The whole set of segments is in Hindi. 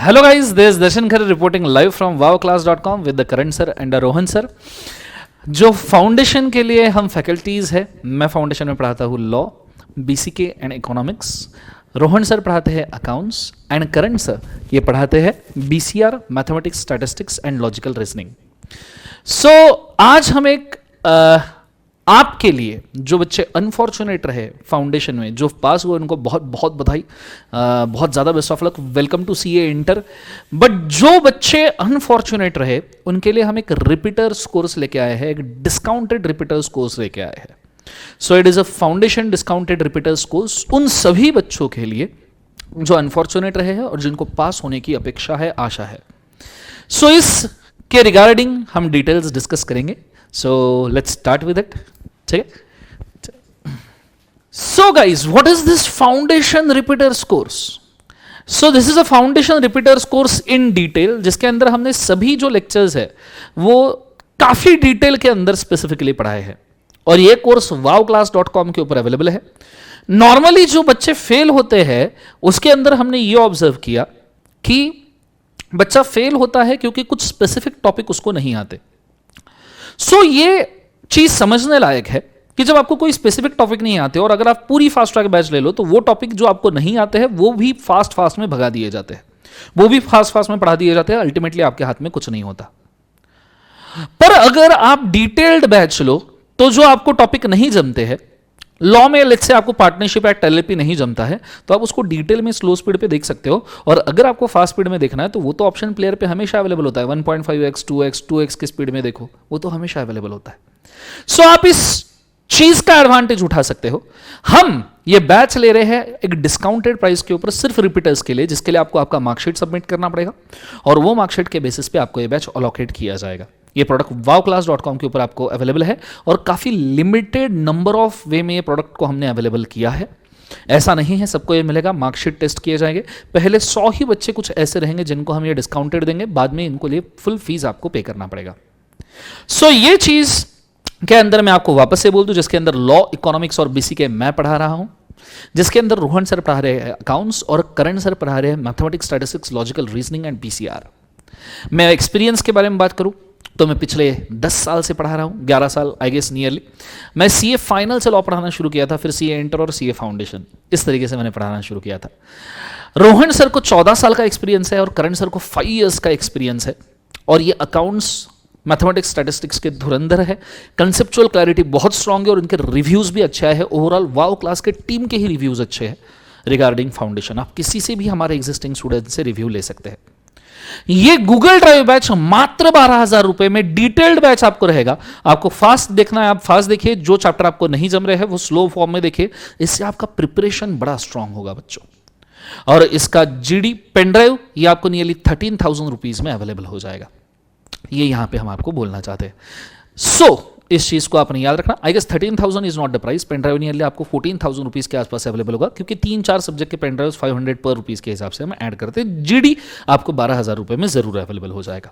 Hello guys, this is Darshan Khare reporting live from wowclass.com with the Karan sir and Rohan sir. जो फाउंडेशन के लिए हम फैकल्टीज़ है, मैं फाउंडेशन में पढ़ाता हूँ law, BCK and economics, Rohan sir पढ़ाते हैं अकाउंट्स एंड करण सर ये पढ़ाते हैं BCR, mathematics, statistics and logical reasoning. So आज हम एक आपके लिए जो बच्चे अनफॉर्चुनेट रहे फाउंडेशन में, जो पास हुए उनको बहुत बहुत बधाई, बहुत ज़्यादा best of luck, welcome to CA inter. But जो बच्चे अनफॉर्चुनेट रहे उनके लिए हम एक रिपीटर्स कोर्स लेके आए हैं, एक डिस्काउंटेड रिपीटर्स कोर्स लेके आए हैं. So it is a foundation discounted repeaters course उन सभी बच्चों के लिए जो अनफॉर्चुनेट रहे हैं और जिनको पास होने की अपेक्षा है, आशा है. सो इसके रिगार्डिंग हम डिटेल्स डिस्कस करेंगे. So let's start with it. ठीक है. So guys, what is this foundation repeaters course? So this is a foundation repeaters course in detail, जिसके अंदर हमने सभी जो लेक्चर्स है वो काफी डिटेल के अंदर स्पेसिफिकली पढ़ाए हैं और ये कोर्स wowclass.com के ऊपर अवेलेबल है. नॉर्मली जो बच्चे फेल होते हैं उसके अंदर हमने ये ऑब्जर्व किया कि बच्चा फेल होता है क्योंकि कुछ स्पेसिफिक टॉपिक उसको नहीं आते. सो ये चीज समझने लायक है कि जब आपको कोई स्पेसिफिक टॉपिक नहीं आते और अगर आप पूरी फास्ट ट्रैक बैच ले लो तो वो टॉपिक जो आपको नहीं आते हैं वो भी फास्ट में भगा दिए जाते हैं, वो भी फास्ट में पढ़ा दिए जाते हैं. अल्टीमेटली आपके हाथ में कुछ नहीं होता. पर अगर आप डिटेल्ड बैच लो तो जो आपको टॉपिक नहीं जमते हैं, लॉ में लेट्स से आपको पार्टनरशिप एक्ट एलएलपी नहीं जमता है तो आप उसको डिटेल में स्लो स्पीड पे देख सकते हो. और अगर आपको फास्ट स्पीड में देखना है तो वो तो ऑप्शन प्लेयर पे हमेशा अवेलेबल होता है. 1.5x 2x 2x की स्पीड में देखो, वो तो हमेशा अवेलेबल होता है. सो आप इस चीज का एडवांटेज उठा सकते हो. हम ये बैच ले रहे हैं एक डिस्काउंटेड प्राइस के ऊपर सिर्फ रिपीटर्स के लिए, जिसके लिए आपको आपका मार्कशीट सबमिट करना पड़ेगा और वो मार्कशीट के बेसिस पे आपको ये बैच अलॉकेट किया जाएगा. ये प्रोडक्ट wowclass.com के ऊपर आपको अवेलेबल है और काफ़ी लिमिटेड नंबर ऑफ वे में ये प्रोडक्ट को हमने अवेलेबल किया है. ऐसा नहीं है सबको ये मिलेगा. मार्कशीट टेस्ट किए जाएंगे. पहले 100 ही बच्चे कुछ ऐसे रहेंगे जिनको हम ये डिस्काउंटेड देंगे, बाद में इनको लिए फुल फीस आपको पे करना पड़ेगा. सो ये चीज़ के अंदर मैं आपको वापस से बोल दूं, जिसके अंदर लॉ, इकोनॉमिक्स और बीसीके मैं पढ़ा रहा हूं, जिसके अंदर रोहन सर पढ़ा रहे हैं अकाउंट्स और करण सर पढ़ा रहे हैं mathematics, statistics, logical reasoning and BCR. मैं एक्सपीरियंस के बारे में बात करूं तो मैं पिछले 10 साल से पढ़ा रहा हूँ, 11 साल आई गेस नियरली. मैं सीए फाइनल से लॉ पढ़ाना शुरू किया था, फिर सीए इंटर और सीए फाउंडेशन, इस तरीके से मैंने पढ़ाना शुरू किया था. रोहन सर को 14 साल का एक्सपीरियंस है और करण सर को 5 इयर्स का एक्सपीरियंस है और ये अकाउंट्स, मैथमेटिक्स, स्टैटिस्टिक्स के धुरंधर है. कंसेप्चुअल क्लैरिटी बहुत स्ट्रांग है और इनके रिव्यूज भी अच्छा है. ओवरऑल वाव क्लास के टीम के ही रिव्यूज अच्छे हैं रिगार्डिंग फाउंडेशन. आप किसी से भी हमारे एग्जिस्टिंग स्टूडेंट से रिव्यू ले सकते हैं. ये गूगल ड्राइव बैच मात्र 12,000 रुपए में डिटेल्ड बैच आपको रहेगा. आपको फास्ट देखना है, आप फास्ट देखिए. जो चैप्टर आपको नहीं जम रहे हैं वो स्लो फॉर्म में देखिए. इससे आपका प्रिपरेशन बड़ा स्ट्रांग होगा बच्चों. और इसका जीडी पेन ड्राइव ये आपको नियरली 13,000 रुपीज में अवेलेबल हो जाएगा. ये यहां पे हम आपको बोलना चाहते हैं. सो इस चीज को आपने याद रखना. I guess 13,000 is not the price. Pen drive nearly आपको 14,000 रुपीज के आसपास अवेलेबल होगा, क्योंकि 3-4 सब्जेक्ट के पेन ड्राइव 500 पर रुपीज के हिसाब से हम ऐड करते हैं. जीडी आपको 12,000 रुपए में जरूर अवेलेबल हो जाएगा.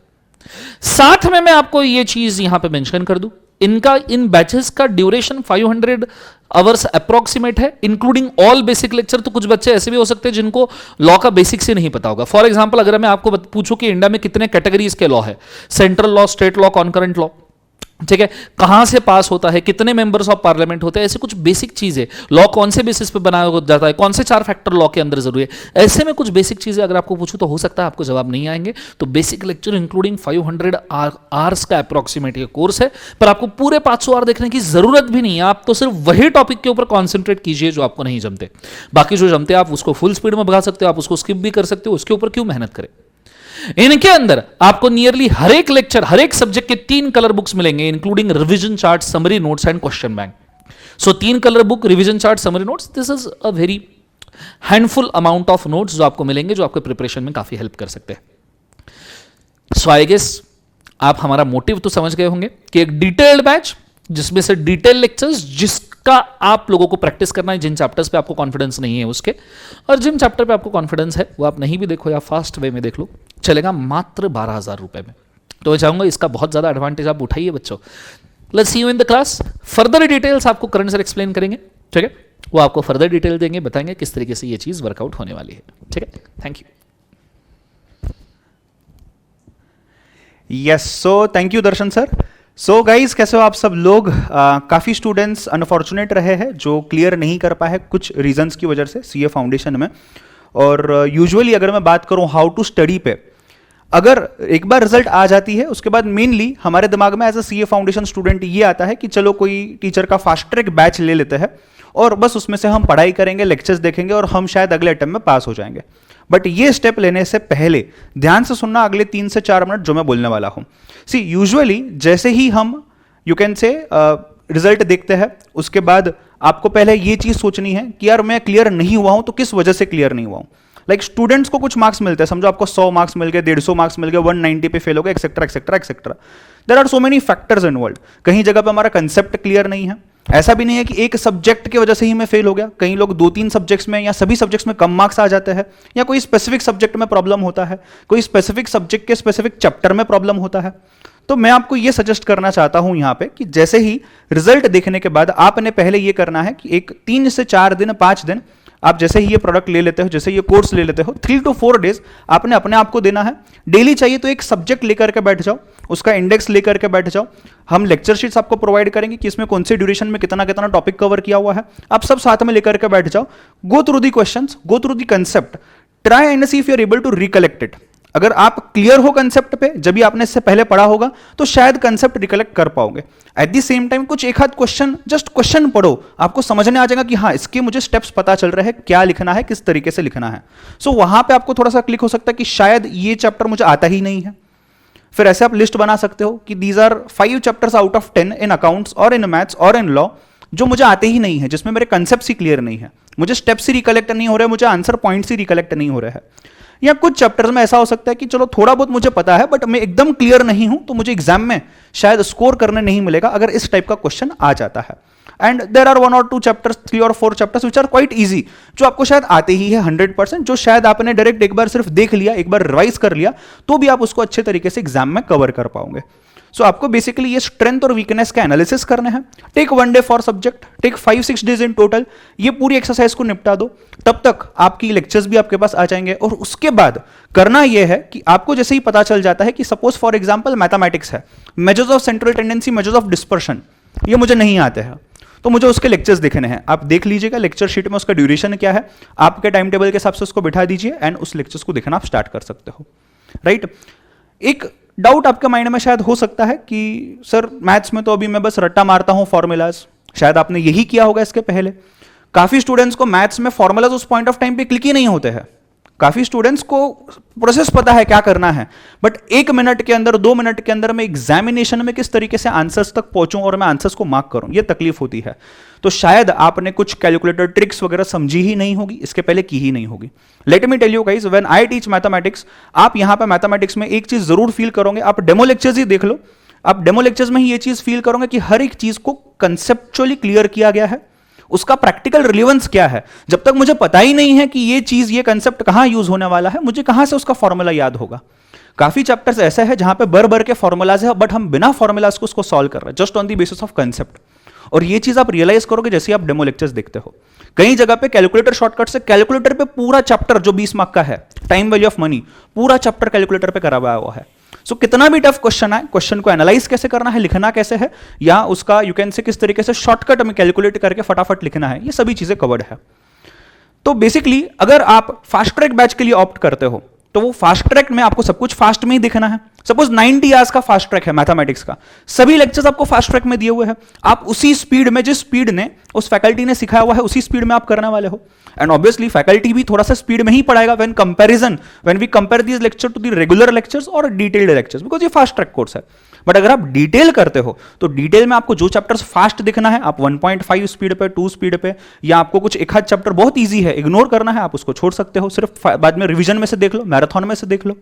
साथ में मैं आपको ये चीज यहां पे मेंशन कर दूं, इन बैचेस का ड्यूरेशन 500 आवर्स अप्रोक्सीमेट है, इंक्लूडिंग ऑल बेसिक लेक्चर. तो कुछ बच्चे ऐसे भी हो सकते हैं जिनको लॉ का बेसिक से नहीं पता होगा. फॉर एग्जांपल अगर मैं आपको पूछूं कि इंडिया में कितने कैटेगरीज के लॉ है, central law, state law, concurrent law, ठीक है, कहां से पास होता है, कितने मेंबर्स ऑफ पार्लियामेंट होते हैं, ऐसे कुछ बेसिक चीजें, लॉ कौन से बेसिस पे बनाया जाता है, कौन से 4 फैक्टर लॉ के अंदर जरूरी है, ऐसे में कुछ बेसिक चीजें अगर आपको पूछूं तो हो सकता है आपको जवाब नहीं आएंगे. तो बेसिक लेक्चर इंक्लूडिंग 500 आवर्स का अप्रोक्सीमेट कोर्स है, पर आपको पूरे 500 आवर देखने की जरूरत भी नहीं है. आप तो सिर्फ वही टॉपिक के ऊपर कॉन्सेंट्रेट कीजिए जो आपको नहीं जमते. बाकी जो जमते आप उसको फुल स्पीड में भगा सकते हो, आप उसको स्किप भी कर सकते हो. उसके ऊपर क्यों मेहनत करें. इनके अंदर आपको नियरली हर एक लेक्चर, हर एक सब्जेक्ट के 3 कलर बुक्स मिलेंगे, including revision chart, summary notes and question bank. So 3 colour book, revision chart, summary notes, this is a very handful amount of notes जो आपको मिलेंगे, जो आपके प्रिपरेशन में काफी हेल्प कर सकते हैं. सो आई गेस आप हमारा मोटिव तो समझ गए होंगे कि एक डिटेल्ड बैच जिसमें से डिटेल लेक्चर्स, जिसका आप लोगों को प्रैक्टिस करना है, जिन चैप्टर्स पे आपको कॉन्फिडेंस नहीं है उसके, और जिन चैप्टर पे आपको कॉन्फिडेंस है वो आप नहीं भी देखो या फास्ट वे में देख लो, चलेगा मात्र 12,000 रुपए में. तो मैं चाहूंगा इसका बहुत ज्यादा एडवांटेज आप उठाइए बच्चों. Let's see you in the class. Further details आपको करण सर एक्सप्लेन करेंगे, ठीक है, वो आपको फर्दर डिटेल देंगे, बताएंगे किस तरीके से ये चीज वर्कआउट होने वाली है. ठीक है, thank you. Yes, so thank you Darshan sir. So guys, कैसे हो आप सब लोग? काफ़ी स्टूडेंट्स अनफॉर्चुनेट रहे हैं जो क्लियर नहीं कर पाए कुछ रीजंस की वजह से सीए फाउंडेशन में। और यूजुअली अगर मैं बात करूं हाउ टू स्टडी पे, अगर एक बार रिजल्ट आ जाती है उसके बाद मेनली हमारे दिमाग में as a CA foundation student ये आता है कि चलो कोई टीचर का फास्ट ट्रैक बैच ले लेते हैं और बस उसमें से हम पढ़ाई करेंगे, लेक्चर्स देखेंगे और हम शायद अगले अटेम्प्ट में पास हो जाएंगे। बट ये स्टेप लेने से पहले ध्यान से सुनना अगले 3 से 4 मिनट जो मैं बोलने वाला हूं। सी यूजुअली जैसे ही हम यू कैन से रिजल्ट देखते हैं उसके बाद आपको पहले ये चीज सोचनी है कि यार मैं क्लियर नहीं हुआ हूं तो किस वजह से क्लियर नहीं हुआ हूं। लाइक स्टूडेंट्स को कुछ मार्क्स मिलते हैं, समझो आपको 100 मार्क्स मिल गए, 150 मार्क्स मिल गए, 190 पे फेल हो गए, etcetera etcetera etcetera. There are so many factors involve. कहीं जगह पे हमारा कंसेप्ट क्लियर नहीं है। ऐसा भी नहीं है कि एक सब्जेक्ट की वजह से ही मैं फेल हो गया। कई लोग 2-3 सब्जेक्ट्स में या सभी सब्जेक्ट्स में कम मार्क्स आ जाते हैं, या कोई स्पेसिफिक सब्जेक्ट में प्रॉब्लम होता है, कोई स्पेसिफिक सब्जेक्ट के स्पेसिफिक चैप्टर में प्रॉब्लम होता है। तो मैं आपको यह सजेस्ट करना चाहता हूं यहां पे कि जैसे ही रिजल्ट देखने के बाद आपने पहले यह करना है कि एक 3 से 4 दिन 5 दिन आप जैसे ही ये प्रोडक्ट ले लेते हो, जैसे ये कोर्स ले लेते हो, 3 to 4 डेज आपने अपने आप को देना है। डेली चाहिए तो एक सब्जेक्ट लेकर के बैठ जाओ, उसका इंडेक्स लेकर के बैठ जाओ। हम लेक्चर शीट्स आपको प्रोवाइड करेंगे कि इसमें कौन से ड्यूरेशन में कितना कितना टॉपिक कवर किया हुआ है। आप सब साथ में लेकर के बैठ जाओ, go through the questions, go through the concept, try and see if you are able to recollect it. अगर आप क्लियर हो कंसेप्ट पे, जब भी आपने इससे पहले पढ़ा होगा, तो शायद कंसेप्ट रिकलेक्ट कर पाओगे। एट द सेम टाइम कुछ एक आध क्वेश्चन, जस्ट क्वेश्चन पढ़ो, आपको समझने आ जाएगा कि हाँ इसके मुझे स्टेप्स पता चल रहे हैं, क्या लिखना है, किस तरीके से लिखना है। सो वहां पे आपको थोड़ा सा क्लिक हो सकता है कि शायद ये चैप्टर मुझे आता ही नहीं है। फिर ऐसे आप लिस्ट बना सकते हो कि these are 5 chapters out of 10 in accounts और इन मैथ्स और इन लॉ जो मुझे आते ही नहीं है, जिसमें मेरे कंसेप्ट ही क्लियर नहीं है, मुझे स्टेप्स ही रिकलेक्ट नहीं हो रहे, मुझे आंसर पॉइंट्स ही रिकलेक्ट नहीं हो रहे हैं। या कुछ चैप्टर्स में ऐसा हो सकता है कि चलो थोड़ा बहुत मुझे पता है बट मैं एकदम क्लियर नहीं हूं, तो मुझे एग्जाम में शायद स्कोर करने नहीं मिलेगा अगर इस टाइप का क्वेश्चन आ जाता है। And there are 1 or 2 chapters, 3 or 4 chapters which are quite easy, जो आपको शायद आते ही है 100%, जो शायद आपने डायरेक्ट एक बार सिर्फ देख लिया, एक बार रिवाइज कर लिया, तो भी आप उसको अच्छे तरीके से एग्जाम में कवर कर पाओगे। सो आपको बेसिकली ये स्ट्रेंथ और वीकनेस का एनालिसिस करना है। Take 1 day for subject, take 5-6 days in total. ये पूरी एक्सरसाइज को निपटा दो, तब तक आपकी लेक्चर्स भी आपके पास आ जाएंगे। और उसके बाद करना यह है कि आपको जैसे ही पता चल जाता है कि सपोज फॉर एग्जांपल मैथमेटिक्स है, measures of central tendency, measures of dispersion, ये मुझे नहीं आते हैं, तो मुझे उसके लेक्चर्स देखने हैं। आप देख लीजिएगा लेक्चर शीट में उसका ड्यूरेशन क्या है, आपके टाइम टेबल के हिसाब से उसको बिठा दीजिए एंड उस लेक्चर्स को देखना आप स्टार्ट कर सकते हो। राइट? एक डाउट आपके माइंड में शायद हो सकता है कि सर मैथ्स में तो अभी मैं बस रट्टा मारता हूं फॉर्मूलाज। शायद आपने यही किया होगा इसके पहले। काफी स्टूडेंट्स को मैथ्स में फॉर्मूलाज उस पॉइंट ऑफ टाइम पे क्लिक ही नहीं होते हैं। काफी स्टूडेंट्स को प्रोसेस पता है क्या करना है, बट 1 मिनट के अंदर, 2 मिनट के अंदर मैं एग्जामिनेशन में किस तरीके से आंसर्स तक पहुंचूं और मैं आंसर्स को मार्क करूं, ये तकलीफ होती है। तो शायद आपने कुछ कैलकुलेटर ट्रिक्स वगैरह समझी ही नहीं होगी, इसके पहले की ही नहीं होगी। Let me tell you guys, when I teach mathematics, आप यहां पे मैथमेटिक्स में एक चीज जरूर फील करोगे। आप डेमो लेक्चर्स ही देख लो, आप डेमो लेक्चर्स में ही ये चीज फील करोगे कि हर एक चीज को कंसेप्चुअली क्लियर किया गया है, उसका प्रैक्टिकल रिलेवेंस क्या है। जब तक मुझे पता ही नहीं है कि ये चीज, ये कंसेप्ट कहां यूज होने वाला है, मुझे कहां से उसका फॉर्मूला याद होगा। काफी चैप्टर्स ऐसे हैं जहां पे भर के फॉर्मूलाज है, बट हम बिना फॉर्मूलाज को उसको सॉल्व कर रहे हैं, just on the basis of concept. और ये चीज आप रियलाइज करोगे जैसे आप डेमो लेक्चर्स देखते हो। कई जगह पे कैलकुलेटर शॉर्टकट से, कैलकुलेटर पे पूरा चैप्टर जो 20 मार्क का है, टाइम वैल्यू ऑफ मनी, पूरा चैप्टर कैलकुलेटर पे करा हुआ है। सो कितना भी टफ क्वेश्चन आए, क्वेश्चन को एनालाइज कैसे करना है, लिखना कैसे है, या उसका यू कैन से किस तरीके से शॉर्टकट में कैलकुलेट करके फटाफट लिखना है, ये सभी चीजें कवर्ड है। तो बेसिकली अगर आप फास्ट ट्रैक बैच के लिए ऑप्ट करते हो, तो वो फास्ट ट्रैक में आपको सब कुछ फास्ट में ही दिखना है। सपोज 90 आवर्स का फास्ट ट्रैक है मैथमेटिक्स का, सभी लेक्चर्स आपको फास्ट ट्रैक में दिए हुए हैं। आप उसी स्पीड में, जिस स्पीड ने उस फैकल्टी ने सिखाया हुआ है, उसी स्पीड में आप करने वाले हो। एंड ऑब्वियसली फैकल्टी भी थोड़ा सा स्पीड में ही पढ़ाएगा when we compare these lecture to the regular lectures और डिटेल्ड लेक्चर्स, बिकॉज ये फास्ट ट्रैक कोर्स है। बट अगर आप डिटेल करते हो तो डिटेल में आपको जो चैप्टर्स फास्ट दिखना है, आप 1.5 स्पीड पे, 2 स्पीड पे, या आपको कुछ एक आध चैप्टर बहुत ईजी है इग्नोर करना है, आप उसको छोड़ सकते हो, सिर्फ बाद में रिवीजन में से देख लो, मैराथन में से देख लो।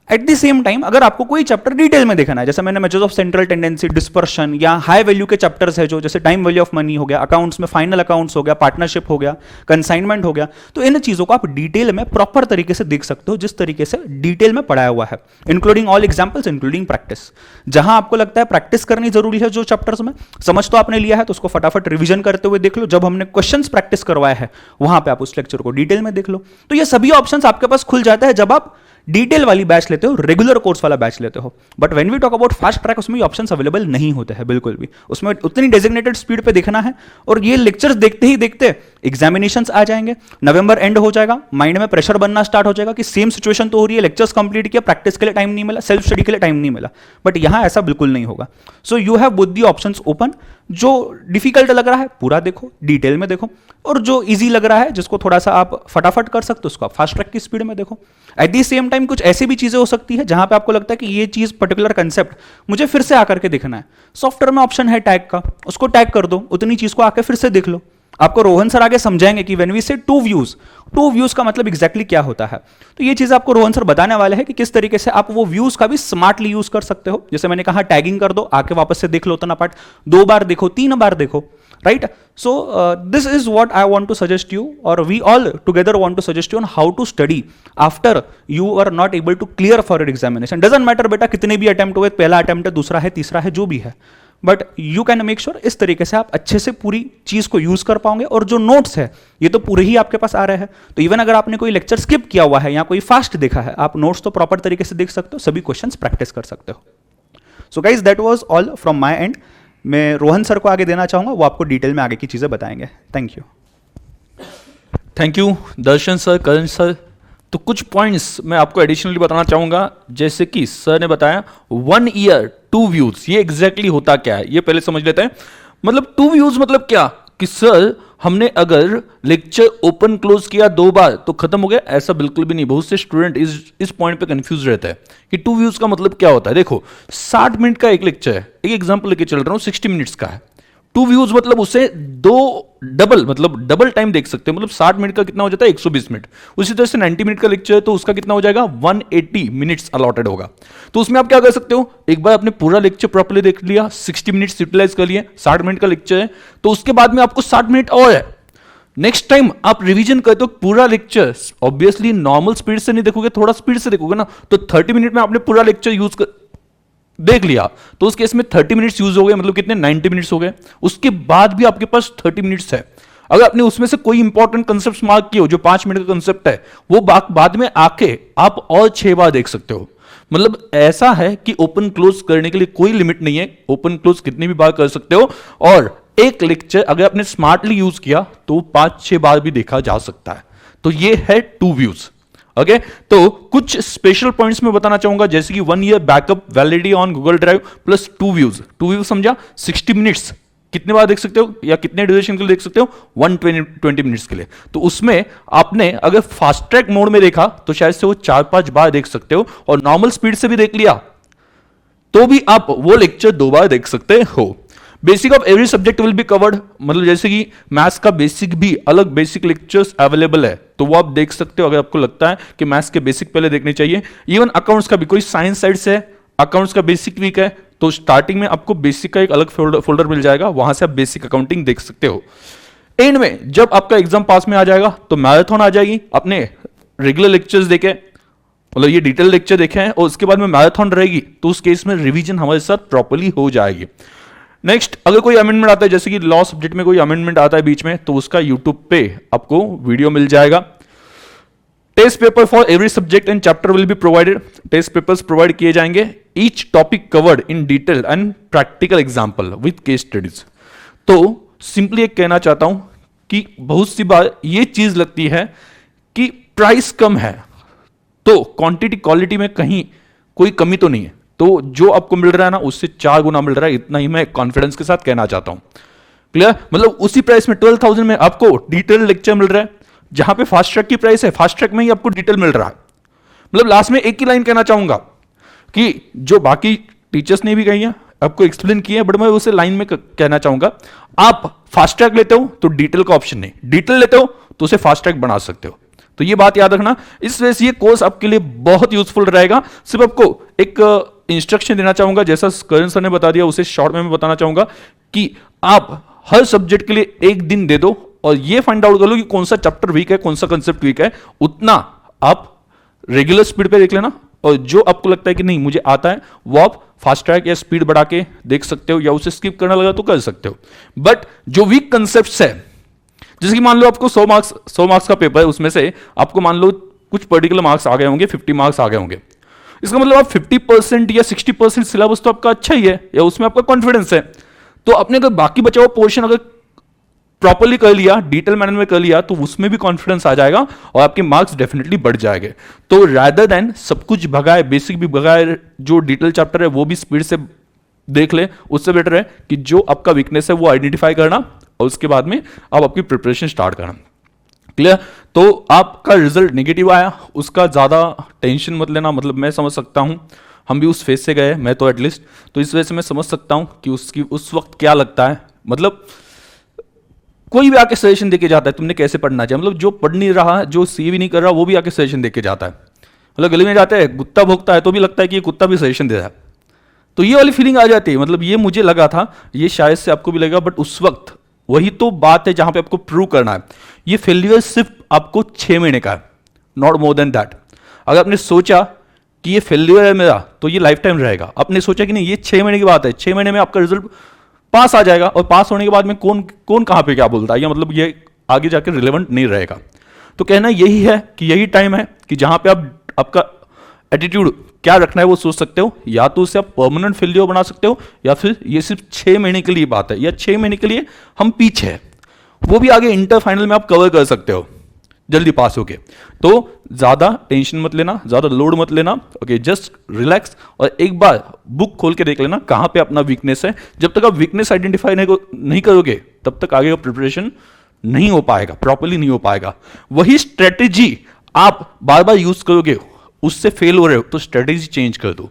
एट द सेम टाइम अगर आपको कोई चैप्टर डिटेल में देखना है, जैसे मैंने measures of central tendency, dispersion, या हाई वैल्यू के चैप्टर्स है जो, जैसे टाइम वैल्यू ऑफ मनी हो गया, अकाउंट्स में फाइनल अकाउंट्स हो गया, पार्टनरशिप हो गया, कंसाइनमेंट हो गया, तो इन चीजों को आप डिटेल में प्रॉपर तरीके से देख सकते हो, जिस तरीके से डिटेल में पढ़ाया हुआ है, including all examples, including practice. जहां आपको लगता है प्रैक्टिस करनी जरूरी है जो चैप्टर्स में, समझ तो आपने लिया है, तो उसको फटाफट रिविजन करते हुए देख लो। जब हमने क्वेश्चंस प्रैक्टिस करवाया है, वहां पे आप उस लेक्चर को डिटेल में देख लो। तो ये सभी ऑप्शंस आपके पास खुल जाता है जब आप डिटेल वाली बैच लेते हो, रेगुलर कोर्स वाला बैच लेते हो। But when we talk about fast track, उसमें ये ऑप्शंस अवेलेबल नहीं होते हैं बिल्कुल भी। उसमें उतनी डेजिग्नेटेड स्पीड पे देखना है, और ये लेक्चर्स देखते ही देखते एग्जामिनेशंस आ जाएंगे, नवंबर एंड हो जाएगा, माइंड में प्रेशर बनना स्टार्ट हो जाएगा कि सेम सिचुएशन तो हो रही है, लेक्चर्स कंप्लीट किया, प्रैक्टिस के लिए टाइम नहीं मिला, सेल्फ स्टडी के लिए टाइम नहीं मिला। बट यहां ऐसा बिल्कुल नहीं होगा। So you have both the options open. जो डिफिकल्ट लग रहा है पूरा देखो, डिटेल में देखो, और जो इजी लग रहा है, जिसको थोड़ा सा आप फटाफट कर सकते हो, उसको आप फास्ट ट्रैक की स्पीड में देखो। एट द सेम टाइम कुछ ऐसी भी चीजें हो सकती है जहां पे आपको लगता है कि ये चीज पर्टिकुलर कंसेप्ट मुझे फिर से आकर के देखना है। सॉफ्टवेयर में ऑप्शन है टैग का, उसको टैग कर दो, उतनी चीज को आके फिर से देख लो। आपको रोहन सर आगे समझाएंगे कि व्हेन वी से टू व्यूज का मतलब एग्जैक्टली क्या होता है। तो ये चीज आपको रोहन सर बताने वाले हैं कि किस तरीके से आप वो व्यूज का भी स्मार्टली यूज कर सकते हो। जैसे मैंने कहा, टैगिंग कर दो, आके वापस से देख लो उतना पार्ट, 2 बार देखो, 3 बार देखो, right. So this is what I want to suggest you, और we all together want to suggest you on how to study after you are not able to clear for your examination. Doesn't matter बेटा कितने भी अटेम्प्ट हुए, पहला अटेम्प्ट है, दूसरा है, तीसरा है, जो भी है, but you can make sure इस तरीके से आप अच्छे से पूरी चीज को यूज कर पाओगे। और जो नोट्स है ये तो पूरे ही आपके पास आ रहे हैं, तो इवन अगर आपने कोई लेक्चर स्किप किया हुआ है या कोई फास्ट देखा है, आप नोट्स तो प्रॉपर तरीके से देख सकते हो, सभी क्वेश्चंस प्रैक्टिस कर सकते हो। So guys that was all from my and. मैं रोहन सर को आगे देना चाहूंगा, वो आपको डिटेल में आगे की चीजें बताएंगे। Thank you. Thank you Darshan sir, Karan sir. तो कुछ पॉइंट्स मैं आपको एडिशनली बताना चाहूंगा। जैसे कि सर ने बताया 1 ईयर 2 व्यूज, ये एग्जैक्टली होता क्या है ये पहले समझ लेते हैं। मतलब 2 व्यूज मतलब क्या, कि सर हमने अगर लेक्चर ओपन क्लोज किया 2 बार तो खत्म हो गया, ऐसा बिल्कुल भी नहीं। बहुत से स्टूडेंट इस पॉइंट पे कंफ्यूज रहते हैं कि 2 व्यूज का मतलब क्या होता है। देखो 60 मिनट का एक लेक्चर है, एक एग्जांपल लेके चल रहा हूं, 60 मिनट्स का है। 2 व्यूज मतलब उसे 2 डबल टाइम देख सकते हो। मतलब 60 मिनट का कितना हो जाता है, 120 मिनट। उसी तरह से 90 मिनट का लेक्चर है तो उसका कितना हो जाएगा, 180 मिनट्स अलॉटेड होगा। तो उसमें आप क्या कर सकते हो, एक बार आपने पूरा लेक्चर प्रॉपर्ली देख लिया, 60 मिनट्स यूटिलाइज कर लिए, 60 मिनट का लेक्चर है, तो उसके बाद में आपको 60 मिनट और है। नेक्स्ट टाइम आप रिवीजन करते हो पूरा लेक्चर, ऑब्वियसली नॉर्मल स्पीड से नहीं देखोगे, थोड़ा स्पीड से देखोगे ना, तो 30 मिनट में आपने पूरा लेक्चर देख लिया, तो उस केस में 30 मिनट्स यूज हो गए, मतलब कितने, 90 मिनट्स हो गए। उसके बाद भी आपके पास 30 मिनट्स है। अगर आपने उसमें से कोई इंपॉर्टेंट कंसेप्ट मार्क किए हो, जो 5 मिनट का कंसेप्ट है, वो बाद में आके आप और 6 बार देख सकते हो। मतलब ऐसा है कि ओपन क्लोज करने के लिए कोई लिमिट नहीं है, ओपन क्लोज कितनी भी बार कर सकते हो। और एक लेक्चर अगर आपने स्मार्टली यूज किया तो 5-6 बार भी देखा जा सकता है। तो ये है 2 व्यूज। ओके, तो कुछ स्पेशल पॉइंट्स में बताना चाहूंगा, जैसे कि 1 year backup validity on Google drive plus 2 views. 2 views समझा, 60 मिनट्स कितने बार देख सकते हो या कितने ड्यूरेशन के लिए देख सकते हो, 120 मिनट्स के लिए। तो उसमें आपने अगर फास्ट ट्रैक मोड में देखा तो शायद से वो 4-5 बार देख सकते हो, और नॉर्मल स्पीड से भी देख लिया तो भी आप वो लेक्चर 2 बार देख सकते हो। Basic of every subject will be covered, मतलब जैसे कि मैथ्स का बेसिक भी अलग बेसिक लेक्चर्स अवेलेबल है, तो वो आप देख सकते हो अगर आपको लगता है कि मैथ्स के बेसिक पहले देखने चाहिए। इवन अकाउंट्स का भी, कोई साइंस साइड से अकाउंट्स का बेसिक वीक है तो स्टार्टिंग में आपको बेसिक का एक अलग फोल्डर मिल जाएगा, वहां से आप बेसिक अकाउंटिंग देख सकते हो। एंड में जब आपका एग्जाम पास में आ जाएगा तो मैराथन आ जाएगी, अपने रेगुलर लेक्चर्स देखे, मतलब ये डिटेल लेक्चर देखे हैं, और उसके बाद में मैराथन रहेगी, तो उस केस में रिवीजन हमारे साथ प्रॉपर्ली हो जाएगी। नेक्स्ट, अगर कोई अमेंडमेंट आता है, जैसे कि लॉ सब्जेक्ट में कोई अमेंडमेंट आता है बीच में, तो उसका यूट्यूब पे आपको वीडियो मिल जाएगा। Test paper for every subject and chapter will be provided, test papers provide किए जाएंगे, each topic covered in detail and practical example with case studies. तो सिंपली एक कहना चाहता हूं कि बहुत सी बार ये चीज लगती है कि प्राइस कम है तो क्वांटिटी क्वालिटी में कहीं कोई कमी तो नहीं है, तो जो आपको मिल रहा है ना उससे 4 गुना मिल रहा है, इतना ही मैं कॉन्फिडेंस के साथ कहना चाहता हूं। क्लियर, मतलब उसी प्राइस में 12,000 में आपको डिटेल लेक्चर मिल रहा है, जहां पे फास्ट ट्रैक की प्राइस है, फास्ट ट्रैक में ही आपको डिटेल मिल रहा है। मतलब लास्ट में एक ही लाइन कहना चाहूंगा कि जो बाकी टीचर्स ने भी कही है, आपको एक्सप्लेन किया है, बट मैं उसे लाइन में कहना चाहूंगा, आप फास्ट ट्रैक लेते हो तो डिटेल का ऑप्शन नहीं, डिटेल लेते हो तो उसे फास्ट ट्रैक बना सकते हो। तो ये बात याद रखना। इस वजह से ये कोर्स आपके लिए बहुत यूजफुल रहेगा। सिर्फ आपको एक इंस्ट्रक्शन देना चाहूंगा, जैसा करण सर ने बता दिया उसे शॉर्ट में मैं बताना चाहूंगा कि आप हर सब्जेक्ट के लिए एक दिन दे दो और ये फाइंड आउट कर लो कि कौन सा चैप्टर वीक है, कौन सा कंसेप्ट वीक है, उतना आप रेगुलर स्पीड पे देख लेना, और जो आपको लगता है कि नहीं मुझे आता है वो आप फास्ट ट्रैक या स्पीड बढ़ा के देख सकते हो, या उसे स्किप करना लगा तो कर सकते हो। बट जो वीक कंसेप्ट्स है, जैसे कि मान लो आपको 100 मार्क्स का पेपर है, उसमें से आपको मान लो कुछ पर्टिकुलर मार्क्स आ गए होंगे, 50 मार्क्स आ गए होंगे। इसका मतलब आप 50% या 60% सिलेबस तो आपका अच्छा ही है, या उसमें आपका कॉन्फिडेंस है। तो अपने अगर बाकी बचा हुआ पोर्शन अगर प्रॉपरली कर लिया, डिटेल मैनर में कर लिया, तो उसमें भी कॉन्फिडेंस आ जाएगा और आपके मार्क्स डेफिनेटली बढ़ जाएंगे। तो रादर देन सब कुछ भगाए, बेसिक भी भगाए, जो डिटेल चैप्टर है वो भी स्पीड से देख ले, उससे बेटर है कि जो आपका वीकनेस है वो आइडेंटिफाई करना और उसके बाद में आप आपकी प्रिपरेशन स्टार्ट करना। क्लियर? तो आपका रिजल्ट नेगेटिव आया, उसका ज़्यादा टेंशन मत लेना। मतलब मैं समझ सकता हूँ, हम भी उस फेज से गए, मैं तो एटलीस्ट, तो इस वजह से मैं समझ सकता हूँ कि उसकी उस वक्त क्या लगता है। मतलब कोई भी आके सजेशन देके जाता है तुमने कैसे पढ़ना चाहिए, मतलब जो पढ़ नहीं रहा, जो सी भी नहीं कर रहा, वो भी आके सजेशन देके जाता है। मतलब गली में जाते हैं, कुत्ता भोंकता है तो भी लगता है कि ये कुत्ता भी सजेशन दे रहा है। तो ये वाली फीलिंग आ जाती है। मतलब ये मुझे लगा था, ये शायद से आपको भी लगेगा, बट उस वक्त वही तो बात है जहां पे आपको प्रूव करना है। ये फेलियर सिर्फ आपको 6 महीने का है, नॉट मोर देन दैट। अगर आपने सोचा कि ये फेलियर है मेरा, तो ये लाइफ टाइम रहेगा। आपने सोचा कि नहीं, ये 6 महीने की बात है, 6 महीने में आपका रिजल्ट पास आ जाएगा, और पास होने के बाद में कौन कौन कहां पे क्या बोलता है, या मतलब ये आगे जाकर रिलेवेंट नहीं रहेगा। तो कहना यही है कि यही टाइम है कि जहां पे आप आपका एटीट्यूड क्या रखना है वो सोच सकते हो। या तो उसे आप परमानेंट फेलियर बना सकते हो, या फिर ये सिर्फ 6 महीने के लिए बात है, या 6 महीने के लिए हम पीछे हैं, वो भी आगे इंटर फाइनल में आप कवर कर सकते हो जल्दी पास होके। तो ज्यादा टेंशन मत लेना, ज्यादा लोड मत लेना, ओके, जस्ट रिलैक्स, और एक बार बुक खोल के देख लेना कहां पे अपना वीकनेस है। जब तक आप वीकनेस आइडेंटिफाई नहीं करोगे, तब तक आगे का प्रिपरेशन नहीं हो पाएगा, प्रॉपरली नहीं हो पाएगा। वही स्ट्रेटेजी आप बार बार यूज करोगे, उससे फेल हो रहे हो तो स्ट्रेटेजी चेंज कर दो,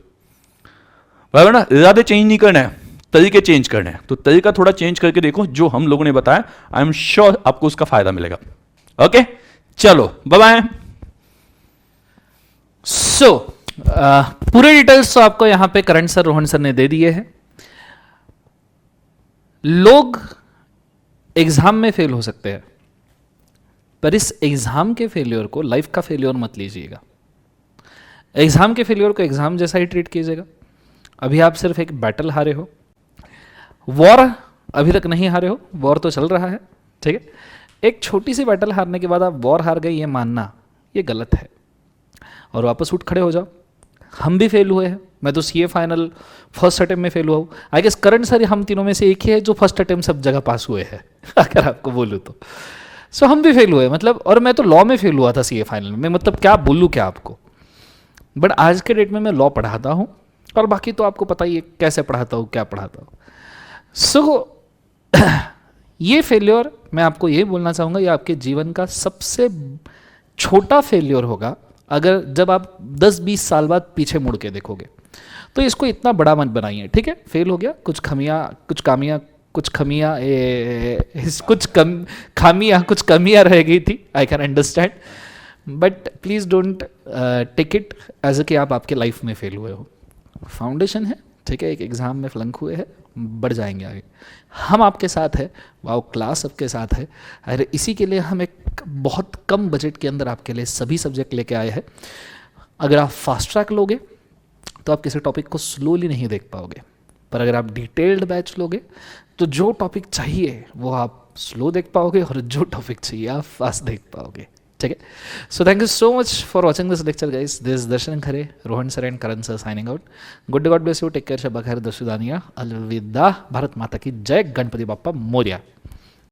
बराबर ना। इरादे चेंज नहीं करना है, तरीके चेंज करने हैं। तो तरीका थोड़ा चेंज करके देखो, जो हम लोगों ने बताया, आई एम श्योर आपको उसका फायदा मिलेगा। ओके, चलो बाय बाय। सो पूरे डिटेल्स तो आपको यहां पे करंट सर, रोहन सर ने दे दिए हैं। लोग एग्जाम में फेल हो सकते हैं, पर इस एग्जाम के फेलियर को लाइफ का फेलियर मत लीजिएगा। एग्जाम के फेलियर को एग्जाम जैसा ही ट्रीट कीजिएगा। अभी आप सिर्फ एक बैटल हारे हो, वॉर अभी तक नहीं हारे हो, वॉर तो चल रहा है, ठीक है। एक छोटी सी बैटल हारने के बाद आप वॉर हार गए ये मानना, ये गलत है, और वापस उठ खड़े हो जाओ। हम भी फेल हुए हैं, मैं तो सीए फाइनल फर्स्ट अटेम्प्ट में फेल हुआ हूँ। आई गेस करंट सर हम तीनों में से एक ही है जो फर्स्ट अटेम्प्ट सब जगह पास हुए हैं अगर आपको बोलूँ तो। सो हम भी फेल हुए, मतलब, और मैं तो लॉ में फेल हुआ था सीए फाइनल में, मतलब क्या बोलूँ क्या आपको। बट आज के डेट में मैं लॉ पढ़ाता हूँ, और बाकी तो आपको पता ही है कैसे पढ़ाता हूँ, क्या पढ़ाता हूँ। सो ये फेलियर, मैं आपको ये बोलना चाहूँगा, ये आपके जीवन का सबसे छोटा फेलियर होगा अगर जब आप 10-20 साल बाद पीछे मुड़ के देखोगे। तो इसको इतना बड़ा मत बनाइए, ठीक है। फेल हो गया, कुछ खामियां रह गई थी, I can understand, but please don't take it as a कि आप आपके लाइफ में फेल हुए हो। फाउंडेशन है, ठीक है, एक एग्ज़ाम में फ्लंक हुए हैं, बढ़ जाएंगे आगे। हम आपके साथ है, वाओ क्लास सबके साथ है। अरे इसी के लिए हम एक बहुत कम बजट के अंदर आपके लिए सभी सब्जेक्ट लेके आए हैं। अगर आप फास्ट ट्रैक लोगे तो आप किसी टॉपिक को स्लोली नहीं देख पाओगे, पर अगर आप डिटेल्ड बैच लोगे तो जो टॉपिक चाहिए वो आप स्लो देख पाओगे, और जो टॉपिक चाहिए आप फास्ट देख पाओगे, ठीक है। So thank you so much for watching this lecture guys. This Darshan Khare, Rohan sir and Karan sir signing out. Good day, God bless you, take care, शब्बा खैर, दशुदानिया, अलविदा, भारत माता की जय, गणपति बाप्पा मोरिया।